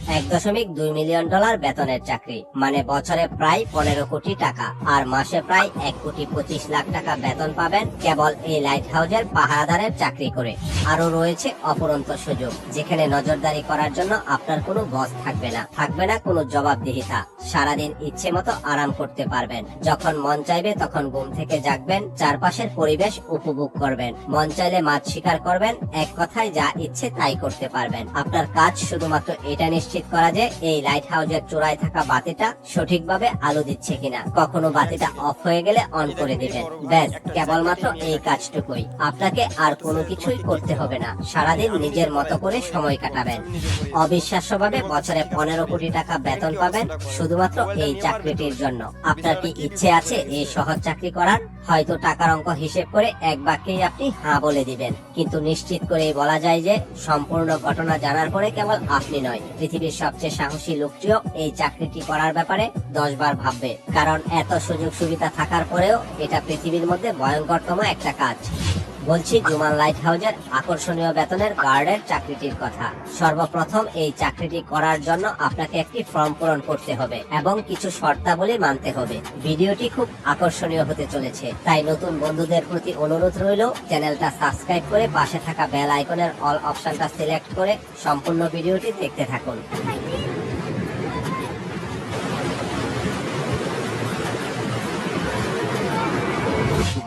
$1.2 million বেতনের চাকরি, মানে বছরে প্রায় 15 কোটি টাকা আর মাসে প্রায় 1,25,00,000 টাকা বেতন পাবেন কেবল এই লাইট হাউজের পাহারাদারের চাকরি করে। আরো রয়েছে অপরন্ত সুযোগ, যেখানে নজরদারি করার জন্য আপনার কোনো বস থাকবে না কোনো জবাবদিহিতা। সারাদিন ইচ্ছে মতো আরাম করতে পারবেন, যখন মন চাইবে তখন ঘুম থেকে জাগবেন, চারপাশের পরিবেশ উপভোগ করবেন, মন চাইলে মাছ শিকার করবেন, এক কথায় যা ইচ্ছে তাই করতে পারবেন। আপনার কাজ শুধুমাত্র এটা নিশ্চিত করা যে এই লাইট হাউজের চূড়ায় থাকা বাতিটা সঠিকভাবে আলো দিচ্ছে কিনা, কখনো বাতিটা অফ হয়ে গেলে অন করে দিবেন। ব্যাস, কেবলমাত্র এই কাজটুকুই। আপনাকে আর কোনো কিছুই করতে হবে না, সারাদিন নিজের মতো করে সময় কাটাবেন। অবিশ্বাস্যভাবে বছরে 15 কোটি টাকা বেতন পাবেন শুধুমাত্র এই চাকরিটির জন্য। আপনার কি ইচ্ছে আছে এই সহজ চাকরি করার? হয়তো টাকার অঙ্ক হিসেব করে এক বাক্যেই আপনি হ্যাঁ বলে দিবেন, কিন্তু নিশ্চিত করেই বলা যায় যে সম্পূর্ণ ঘটনা জানার পরে কেবল আপনি নয়, পৃথিবীর সবচেয়ে সাহসী লোকটিও এই চাকরিটি করার ব্যাপারে 10 বার ভাববে। কারণ এত সুযোগ সুবিধা থাকার পরেও এটা পৃথিবীর মধ্যে ভয়ঙ্করতম একটা কাজ। বলছি জুমান লাইট হাউজের আকর্ষণীয় বেতনের গার্ডের চাকরিটির কথা। সর্বপ্রথম এই চাকরিটি করার জন্য আপনাকে একটি ফর্ম পূরণ করতে হবে এবং কিছু শর্তাবলী মানতে হবে। ভিডিওটি খুব আকর্ষণীয় হতে চলেছে, তাই নতুন বন্ধুদের প্রতি অনুরোধ রইল চ্যানেলটা সাবস্ক্রাইব করে পাশে থাকা বেল আইকনের অল অপশনটা সিলেক্ট করে সম্পূর্ণ ভিডিওটি দেখতে থাকুন।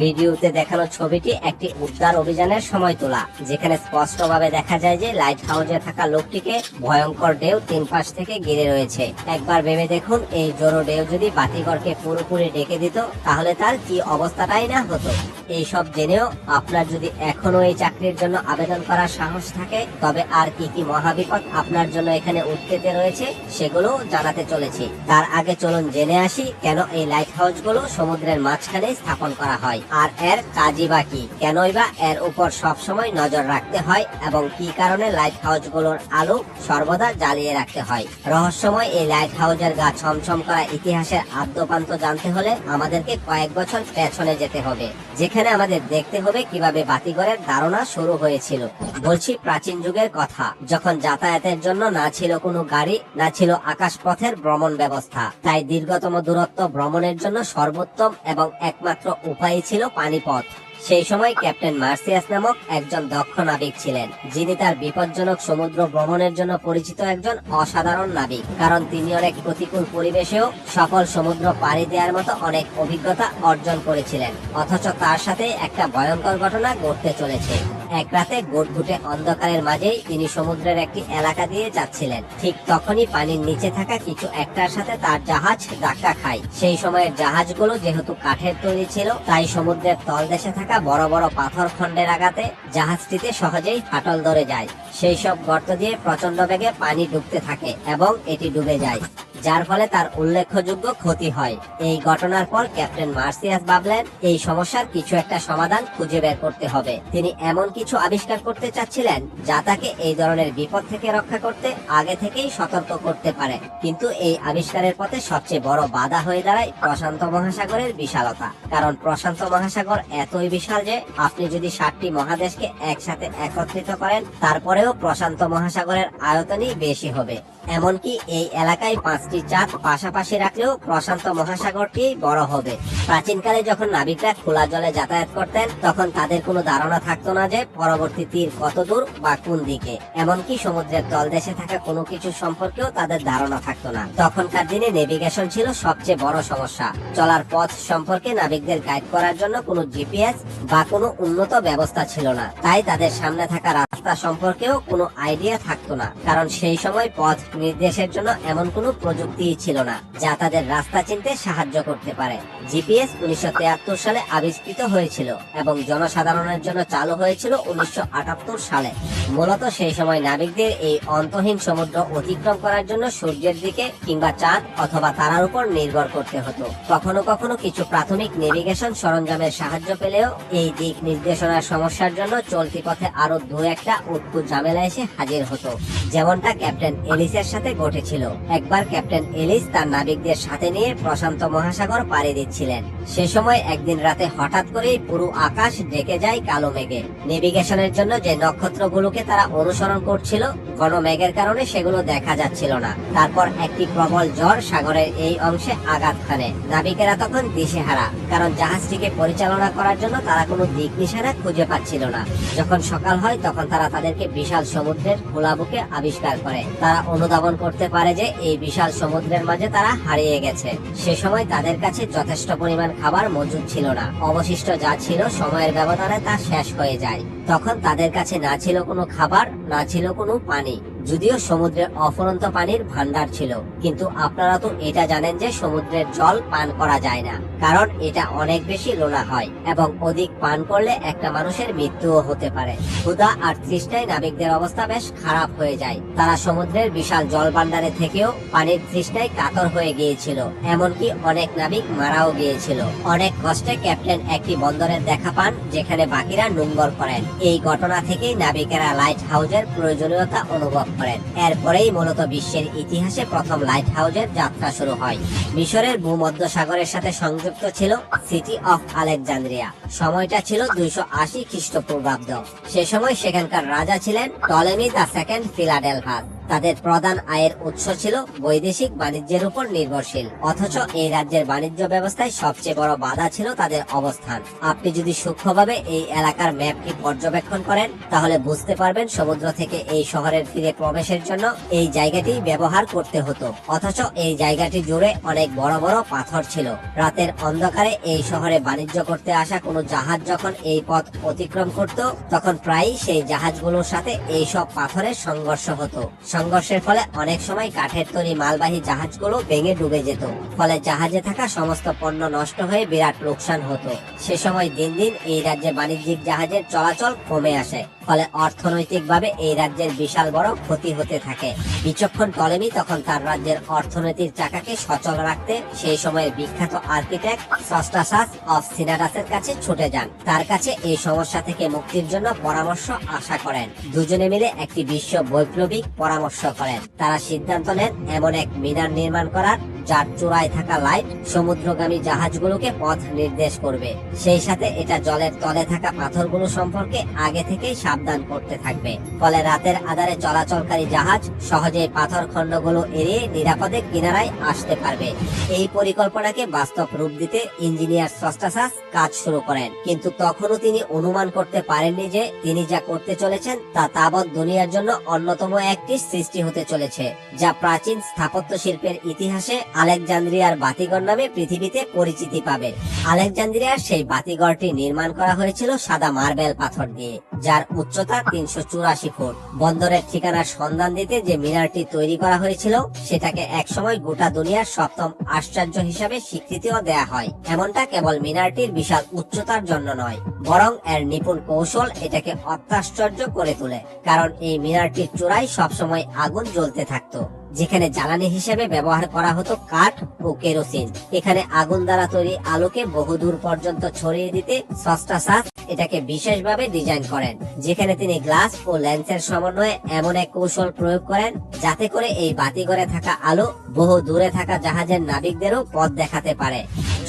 ভিডিওতে দেখানো ছবিটি একটি উদ্ধার অভিযানের সময় তোলা, যেখানে স্পষ্টভাবে দেখা যায় যে লাইট হাউসে থাকা লোকটিকে ভয়ঙ্কর ঢেউ 3 পাশ থেকে ঘিরে রয়েছে। একবার ভেবে দেখুন, এই জোড়ো ঢেউ যদি বাতিঘরকে পুরোপুরি ডেকে দিত তাহলে তার কি অবস্থাটাই না হতো। এইসব জেনেও আপনার যদি এখনো এই চাকরির জন্য আবেদন করার সাহস থাকে, তবে আর কি কি মহাবিপদ আপনার জন্য এখানে উঠতে রয়েছে সেগুলো জানাতে চলেছি। তার আগে চলুন জেনে আসি কেন এই লাইট হাউস গুলো সমুদ্রের মাঝখানে স্থাপন করা হয়, আর এর কাজই বা কি, কেনই বা এর উপর সবসময় নজর রাখতে হয় এবং কি কারণে লাইট হাউস গুলোর আলো সর্বদা জ্বালিয়ে রাখতে হয়। রহস্যময় এই লাইট হাউসের গা ছমছম করা ইতিহাসের আদ্যপান্ত জানতে হলে আমাদেরকে কয়েক বছর পেছনে যেতে হবে, যেখানে আমাদের দেখতে হবে কিভাবে বাতিঘরের ধারণা শুরু হয়েছিল। বলছি প্রাচীন যুগের কথা, যখন যাতায়াতের জন্য না ছিল কোনো গাড়ি, না ছিল আকাশপথের ভ্রমণ ব্যবস্থা, তাই দীর্ঘতম দূরত্ব ভ্রমণের জন্য সর্বোত্তম এবং একমাত্র উপায় ছিল পানিপথ। সেই সময় ক্যাপ্টেন মার্সিয়াস নামক একজন দক্ষ নাবিক ছিলেন, যিনি তার বিপজ্জনক সমুদ্র ভ্রমণের জন্য পরিচিত একজন অসাধারণ নাবিক, কারণ তিনি অনেক প্রতিকূল পরিবেশেও সফল সমুদ্র পাড়ি দেওয়ার মতো অনেক অভিজ্ঞতা অর্জন করেছিলেন। অথচ তার সাথে একটা ভয়ঙ্কর ঘটনা ঘটতে চলেছে। এক রাতে ঘুটঘুটে অন্ধকারের মাঝেই তিনি সমুদ্রের একটি এলাকা দিয়ে যাচ্ছিলেন। ঠিক তখনই পানির নিচে থাকা কিছু একটার সাথে তার জাহাজ ধাক্কা খায়। সেই সময়ের জাহাজগুলো যেহেতু কাঠের তৈরি ছিল, তাই সমুদ্রের তলদেশে থাকা বড় বড় পাথর খন্ডের আঘাতে জাহাজটিতে সহজেই ফাটল ধরে যায়। সেই সব গর্ত দিয়ে প্রচন্ড বেগে পানি ঢুকতে থাকে এবং এটি ডুবে যায়, যার ফলে তার উল্লেখযোগ্য ক্ষতি হয়। এই ঘটনার পর ক্যাপ্টেন মার্সিয়াস ভাবলেন এই সমস্যার কিছু একটা সমাধান খুঁজে বের করতে হবে। তিনি এমন কিছু আবিষ্কার করতে চাচ্ছিলেন যা তাকে এই ধরনের বিপদ থেকে রক্ষা করতে আগে থেকেই সতর্ক করতে পারে। কিন্তু এই আবিষ্কারের পথে সবচেয়ে বড় বাধা হয়ে দাঁড়ায় প্রশান্ত মহাসাগরের বিশালতা। কারণ প্রশান্ত মহাসাগর এতই বিশাল যে আপনি যদি 7টি মহাদেশকে একসাথে একত্রিত করেন, তারপরেও প্রশান্ত মহাসাগরের আয়তনই বেশি হবে। এমনকি এই এলাকায় 5টি চাঁদ পাশাপাশি রাখলেও প্রশান্ত মহাসাগরটি বড় হবে। প্রাচীনকালে যখন নাবিকরা খোলা জলে যাতায়াত করতেন, তখন তাদের কোনো ধারণা থাকতো না যে পরবর্তী তীর কত দূর বা কোন দিকে। এমনকি সমুদ্রের তলদেশে থাকা কোনো কিছু সম্পর্কেও তাদের ধারণা থাকতো না। তখনকার দিনে নেভিগেশন ছিল সবচেয়ে বড় সমস্যা। চলার পথ সম্পর্কে নাবিকদের গাইড করার জন্য কোনো জিপিএস বা কোনো উন্নত ব্যবস্থা ছিল না। তাই তাদের সামনে থাকা রাস্তা সম্পর্কেও কোনো আইডিয়া থাকতো না, কারণ সেই সময় পথ নির্দেশের জন্য এমন কোনো প্রযুক্তি ছিল না যা তাদের রাস্তা চিনতে সাহায্য করতে পারে। জিপিএস 1973 সালে আবিষ্কৃত হয়েছিল এবং জনসাধারণের জন্য চালু হয়েছিল 1978 সালে। মূলত সেই সময় নাবিকদের এই অন্তহীন সমুদ্র অতিক্রম করার জন্য সূর্যের দিকে কিংবা চাঁদ অথবা তারার উপর নির্ভর করতে হতো। কখনো কখনো কিছু প্রাথমিক নেভিগেশন সরঞ্জামের সাহায্য পেলেও এই দিক নির্দেশনার সমস্যার জন্য চলতি পথে আরো দু একটা উৎকুট ঝামেলা এসে হাজির হতো, যেমনটা ক্যাপ্টেন এলিসের সময়ের সাথে ঘটেছিল। একবার ক্যাপ্টেন এলিস তার নাবিকদের সাথে নিয়ে প্রশান্ত মহাসাগর পাড়ি দিচ্ছিলেন। সে সময় একদিন রাতে হঠাৎ করেই পুরো আকাশ ঢেকে যায় কালো মেঘে। নেভিগেশনের জন্য যে নক্ষত্রগুলোকে তারা অনুসরণ করছিল, ঘন মেঘের কারণে সেগুলো দেখা যাচ্ছিল না। তারপর একটি প্রবল ঝড় সাগরের এই অংশে আঘাত হানে। নাবিকেরা তখন দিশেহারা, কারণ জাহাজটিকে পরিচালনা করার জন্য তারা কোনো দিক নিশানা খুঁজে পাচ্ছিল না। যখন সকাল হয় তখন তারা তাদেরকে বিশাল সমুদ্রের খোলা বুকে আবিষ্কার করে। তারা অনুধাবন করতে পারে যে এই বিশাল সমুদ্রের মাঝে তারা হারিয়ে গেছে। সে সময় তাদের কাছে যথেষ্ট পরিমাণ খাবার মজুদ ছিল না। অবশিষ্ট যা ছিল সময়ের ব্যবধানে তা শেষ হয়ে যায়। তখন তাদের কাছে না ছিল কোনো খাবার, না ছিল কোনো পানি। যদিও সমুদ্রের অফুরন্ত পানির ভান্ডার ছিল, কিন্তু আপনারা তো এটা জানেন যে সমুদ্রের জল পান করা যায় না, কারণ এটা অনেক বেশি লোনা হয় এবং অধিক পান করলে একটা মানুষের মৃত্যুও হতে পারে। ক্ষুধা আর তৃষ্ণায় নাবিকদের অবস্থা বেশ খারাপ হয়ে যায়। তারা সমুদ্রের বিশাল জল ভান্ডারে থেকেও পানির তৃষ্ণায় কাতর হয়ে গিয়েছিল। এমনকি অনেক নাবিক মারাও গিয়েছিল। অনেক কষ্টে ক্যাপ্টেন একটি বন্দরের দেখা পান, যেখানে বাকিরা নোঙ্গর করেন। এই ঘটনা থেকেই নাবিকেরা লাইট হাউসের প্রয়োজনীয়তা অনুভব করেন। এরপরেই মূলত বিশ্বের ইতিহাসে প্রথম লাইট হাউসের যাত্রা শুরু হয়। মিশরের ভূমধ্য সাগরের সাথে সংযুক্ত ছিল সিটি অফ আলেকজান্দ্রিয়া। সময়টা ছিল 280 খ্রিস্টপূর্বাব্দ। সে সময় সেখানকার রাজা ছিলেন টলেমি দ্য সেকেন্ড ফিলাডেলফাস। তাদের প্রধান আয়ের উৎস ছিল বৈদেশিক বাণিজ্যের উপর নির্ভরশীল। অথচ এই রাজ্যের বাণিজ্য ব্যবস্থায় সবচেয়ে বড় বাধা ছিল তাদের অবস্থান। আপনি যদি সূক্ষ্মভাবে এই এলাকার ম্যাপটি পর্যবেক্ষণ করেন, তাহলে বুঝতে পারবেন সমুদ্র থেকে এই শহরের তীরে প্রবেশের জন্য এই জায়গাটি ব্যবহার করতে হতো। অথচ এই জায়গাটি জুড়ে অনেক বড় বড় পাথর ছিল। রাতের অন্ধকারে এই শহরে বাণিজ্য করতে আসা কোনো জাহাজ যখন এই পথ অতিক্রম করত, তখন প্রায়ই সেই জাহাজগুলোর সাথে এই সব পাথরের সংঘর্ষ হতো। সংঘর্ষের ফলে অনেক সময় কাঠের তৈরি মালবাহী জাহাজগুলো ভেঙে ডুবে যেত। ফলে জাহাজে থাকা সমস্ত পণ্য নষ্ট হয়ে বিরাট লোকসান হতো। সে সময় দিন দিন এই রাজ্যে বাণিজ্যিক জাহাজের চলাচল কমে আসে। ফলে অর্থনৈতিকভাবে এই রাজ্যের বিশাল বড় ক্ষতি হতে থাকে। বিচক্ষণ টলেমি তখন তার রাজ্যের অর্থনীতির চাকাকে সচল রাখতে সেই সময়ের বিখ্যাত আর্কিটেক্ট সস্টাসাস অফ সিনাডাসের কাছে ছুটে যান। তার কাছে এই সমস্যা থেকে মুক্তির জন্য পরামর্শ আশা করেন। দুজনে মিলে একটি বিশ্ব বৈপ্লবিক পরামর্শ করেন। তারা সিদ্ধান্ত নেন এমন এক মিনার নির্মাণ করার, যার চূড়ায় থাকা লাইট সমুদ্রগামী জাহাজগুলোকে পথ নির্দেশ করবে। সেই সাথে এটা জলের তলে থাকা পাথরগুলো সম্পর্কে আগে থেকেই সাবধান করতে থাকবে। ফলে রাতের আধারে চলাচলকারী জাহাজ সহজেই পাথর খণ্ডগুলো এড়িয়ে নিরাপদে কিনারায় আসতে পারবে। এই পরিকল্পনাকে বাস্তব রূপ দিতে ইঞ্জিনিয়ার সস্টাসাস কাজ শুরু করেন। কিন্তু তখনও তিনি অনুমান করতে পারেননি যে তিনি যা করতে চলেছেন তা তাবৎ দুনিয়ার জন্য অন্যতম একটি সৃষ্টি হতে চলেছে, যা প্রাচীন স্থাপত্য শিল্পের ইতিহাসে আলেকজান্দ্রিয়ার বাতিঘর নামে পৃথিবীতে পরিচিতি পাবে। আলেকজান্দ্রিয়ার সেই বাতিঘরটি নির্মাণ করা হয়েছিল সাদা মার্বেল পাথর দিয়ে, যার উচ্চতা 384 ফুট। বন্দরের ঠিকানার সন্ধান দিতে যে মিনারটি তৈরি করা হয়েছিল, সেটাকে একসময় গোটা দুনিয়ার সপ্তম আশ্চর্য হিসাবে স্বীকৃতিও দেয়া হয়। এমনটা কেবল মিনারটির বিশাল উচ্চতার জন্য নয়, বরং এর নিপুণ কৌশল এটাকে অত্যাশ্চর্য করে তোলে। কারণ এই মিনারটির চূড়ায় সবসময় আগুন জ্বলতে থাকতো, যেখানে জ্বালানি হিসেবে ব্যবহার করা হতো কাঠ ও কেরোসিন। এখানে আগুন দ্বারা তৈরি আলোকে বহুদূর পর্যন্ত ছড়িয়ে দিতে সস্টাসাস এটাকে বিশেষভাবে ডিজাইন করেন, যেখানে তিনি গ্লাস ও লেন্সের সমন্বয়ে এমন এক কৌশল প্রয়োগ করেন, যাতে করে এই বাতিঘরে থাকা আলো বহু দূরে থাকা জাহাজের নাবিকদেরও পথ দেখাতে পারে।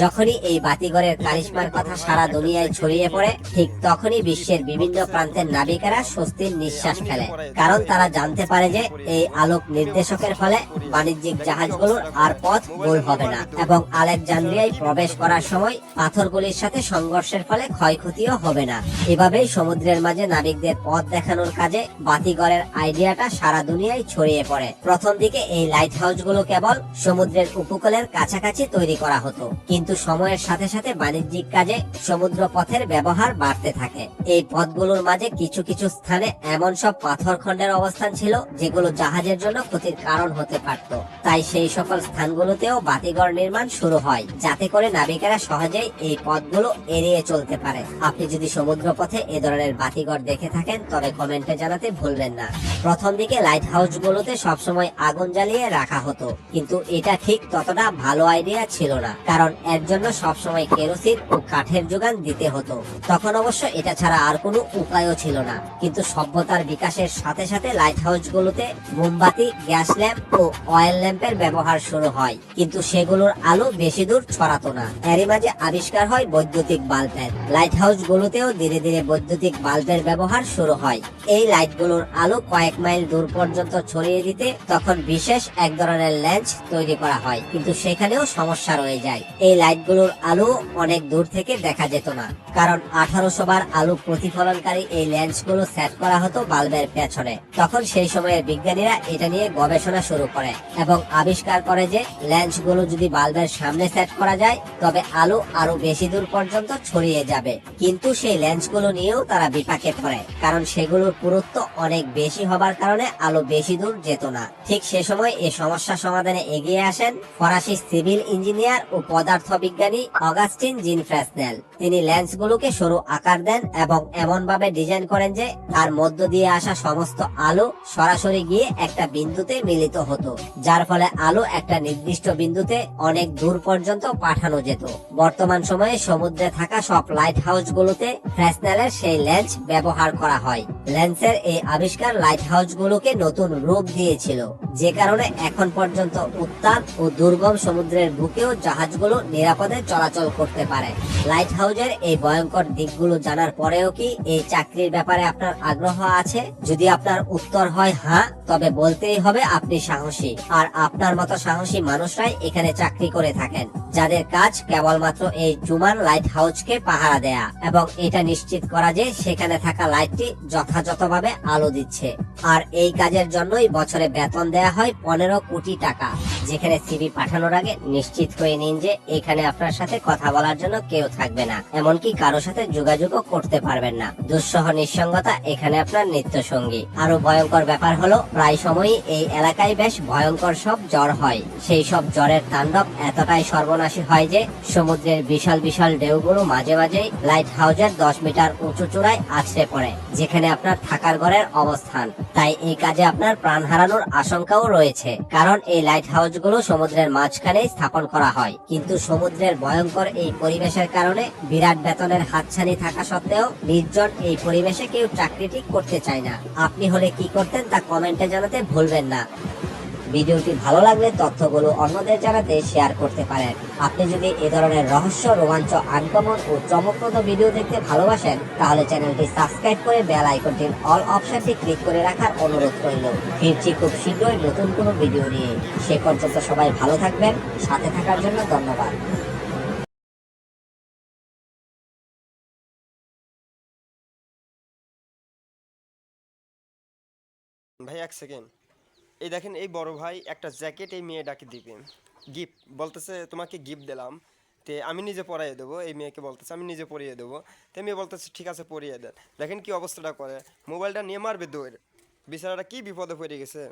যখনই এই বাতিঘরের কারিশমার কথা সারা দুনিয়ায় ছড়িয়ে পড়ে, ঠিক তখনই বিশ্বের বিভিন্ন প্রান্তের নাবিকেরা স্বস্তির নিঃশ্বাস ফেলে। কারণ তারা জানতে পারে যে এই আলোক নির্দেশকের ফলে বাণিজ্যিক জাহাজগুলোর আর পথ ভুল হবে না এবং আলেকজান্দ্রিয়ায় প্রবেশ করার সময় পাথরগুলির সাথে সংঘর্ষের ফলে ক্ষয়ক্ষতিও হবে না। এভাবেই সমুদ্রের মাঝে নাবিকদের পথ দেখানোর কাজে বাতিঘরের আইডিয়াটা সারা দুনিয়ায় ছড়িয়ে পড়ে। প্রথম দিকে এই লাইট হাউসগুলো কেবল সমুদ্রের উপকূলের কাছাকাছি তৈরি করা হতো, কিন্তু সময়ের সাথে সাথে বাণিজ্যিক কাজে সমুদ্র পথের ব্যবহার বাড়তে থাকে। এই পথগুলোর মাঝে কিছু কিছু স্থানে এমন সব পাথর খণ্ডের অবস্থান ছিল, যেগুলো জাহাজের জন্য ক্ষতির কারণ হতে পারত। তাই সেই সকল স্থানগুলোতেও বাতিঘর নির্মাণ শুরু হয়, যাতে করে নাবিকেরা সহজেই এই পথগুলো এড়িয়ে চলতে পারে। আপনি যদি সমুদ্র পথে এ ধরনের বাতিঘর দেখে থাকেন, তবে কমেন্টে জানাতে ভুলবেন না। প্রথম দিকে লাইট হাউসগুলোতে সবসময় আগুন জ্বালিয়ে রাখা হতো, কিন্তু এটা ঠিক ততটা ভালো আইডিয়া ছিল না, কারণ এর এর জন্য সবসময় কেরোসিন ও কাঠের যোগান দিতে হতো। তখন অবশ্য এটা ছাড়া আর কোনো উপায়ও ছিল না। কিন্তু সভ্যতার বিকাশের সাথে সাথে লাইট হাউসগুলোতে মোমবাতি, গ্যাস ল্যাম্প ও অয়েল ল্যাম্পের ব্যবহার শুরু হয়, কিন্তু সেগুলোর আলো বেশি দূর ছড়াতো না। এরই মাঝে আবিষ্কার হয় বৈদ্যুতিক বাল্বের। লাইট হাউসগুলোতেও ধীরে ধীরে বৈদ্যুতিক বাল্বের ব্যবহার শুরু হয়। এই লাইটগুলোর আলো কয়েক মাইল দূর পর্যন্ত ছড়িয়ে দিতে তখন বিশেষ এক ধরনের লেন্স তৈরি করা হয়, কিন্তু সেখানেও সমস্যা রয়ে যায়। এই লাইটগুলোর আলো অনেক দূর থেকে দেখা যেত না, কারণ 1800 বার আলো প্রতিফলনকারী এই লেন্সগুলো সেট করা হতো বাল্বের পেছনে। তখন সেই সময়ের বিজ্ঞানীরা এটা নিয়ে গবেষণা শুরু করে এবং আবিষ্কার করে যে লেন্সগুলো যদি বাল্বের সামনে সেট করা যায় তবে আলো আরো বেশি দূর পর্যন্ত ছড়িয়ে যাবে। কিন্তু সেই লেন্সগুলো নিয়েও তারা বিপাকে পড়ে, কারণ সেগুলোর পুরুত্ব অনেক বেশি হবার কারণে আলো বেশি দূর যেত না। ঠিক সে সময় এই সমস্যা সমাধানে এগিয়ে আসেন ফরাসি সিভিল ইঞ্জিনিয়ার ও পদার্থ বিজ্ঞানী অগাস্টিন জিন ফ্রেসনেল। তিনি লেন্সগুলোকে সরু আকার দেন এবং এমন ভাবে ডিজাইন করেন যে তার মধ্য দিয়ে আসা সমস্ত আলো সরাসরি গিয়ে একটা বিন্দুতে মিলিত হতো, যার ফলে আলো একটা নির্দিষ্ট বিন্দুতে অনেক দূর পর্যন্ত পাঠানো যেত। বর্তমান সময়ে সমুদ্রে থাকা সব লাইট হাউসগুলোতে ফ্রেসনেলের সেই লেন্স ব্যবহার করা হয়। লেন্সের এই আবিষ্কার লাইট হাউসগুলোকে নতুন রূপ দিয়েছিল, যে কারণে এখন পর্যন্ত উত্তাপ ও দুর্গম সমুদ্রের বুকেও জাহাজগুলো নিরাপদে চলাচল করতে পারে। লাইট হাউসের এই ভয়ঙ্কর দিকগুলো জানার পরেও কি এই চাকরির ব্যাপারে আপনার আগ্রহ আছে? যদি আপনার উত্তর হয় হ্যাঁ, তবে বলতেই হবে আপনি সাহসী। আর আপনার মতো সাহসী মানুষরাই এখানে চাকরি করে থাকেন, যাদের কাজ কেবলমাত্র এই জুমান লাইট হাউসকে পাহারা দেয়া এবং এটা নিশ্চিত করা যে সেখানে থাকা লাইটটি যথাযথভাবে আলো দিচ্ছে। আর এই কাজের জন্যই বছরে বেতন দেয়া হয় 15 কোটি টাকা। যেখানে সিভি পাঠানোর আগে নিশ্চিত করে নিন যে এখানে আপনার সাথে কথা বলার জন্য কেউ থাকবে না, এমনকি কারো সাথে যোগাযোগও করতে পারবেন না। দুঃসহ নিঃসঙ্গতা এখানে আপনার নিত্য সঙ্গী। আরো ভয়ঙ্কর ব্যাপার হলো প্রায় সময়ই এই এলাকায় বেশ ভয়ঙ্কর সব জ্বর হয়। সেই সব জ্বরের তাণ্ডব এতটাই সর্বনাশী হয় যে সমুদ্রের বিশাল বিশাল ঢেউগুলো মাঝে মাঝেই লাইট হাউসের 10 মিটার উঁচু চূড়ায় আছড়ে পড়ে, যেখানে আপনার থাকার ঘরের অবস্থান। তাই এই কাজে আপনার প্রাণ হারানোর আশঙ্কাও রয়েছে, কারণ এই লাইট হাউসগুলো সমুদ্রের মাঝখানে স্থাপন করা হয়। কিন্তু সমুদ্রের ভয়ঙ্কর এই পরিবেশের কারণে বিরাট বেতনের হাতছানি থাকা সত্ত্বেও নির্জন এই পরিবেশে কেউ চাকরিটি করতে চায় না। আপনি হলে কি করতেন তা কমেন্টে জানাতে ভুলবেন না। ভিডিওটি ভালো লাগলে তথ্যগুলো অন্যদের জানাতে শেয়ার করতে পারেন। আপনি যদি এ ধরনের রহস্য, রোমাঞ্চ, আনকমন ও চমকপ্রদ ভিডিও দেখতে ভালোবাসেন, তাহলে চ্যানেলটি সাবস্ক্রাইব করে বেল আইকনটির অল অপশনটি ক্লিক করে রাখার অনুরোধ রইল। ফিরছি খুব শীঘ্রই নতুন কোনো ভিডিও নিয়ে। সে পর্যন্ত সবাই ভালো থাকবেন। সাথে থাকার জন্য ধন্যবাদ। ভাই এক সেকেন্ড, এই দেখেন এই বড় ভাই একটা জ্যাকেট এই মেয়েটাকে দিবে গিফট, বলতেছে তোমাকে গিফট দিলাম, তে আমি নিজে পরাইয়ে দেবো। এই মেয়েকে বলতেছে আমি নিজে পরিয়ে দেবো। তো মেয়ে বলতেছে ঠিক আছে পরিয়ে দেন। দেখেন কি অবস্থাটা করে, মোবাইলটা নিয়ে মারবে দৌড়। বেচারাটা কি বিপদে পড়ে গেছে।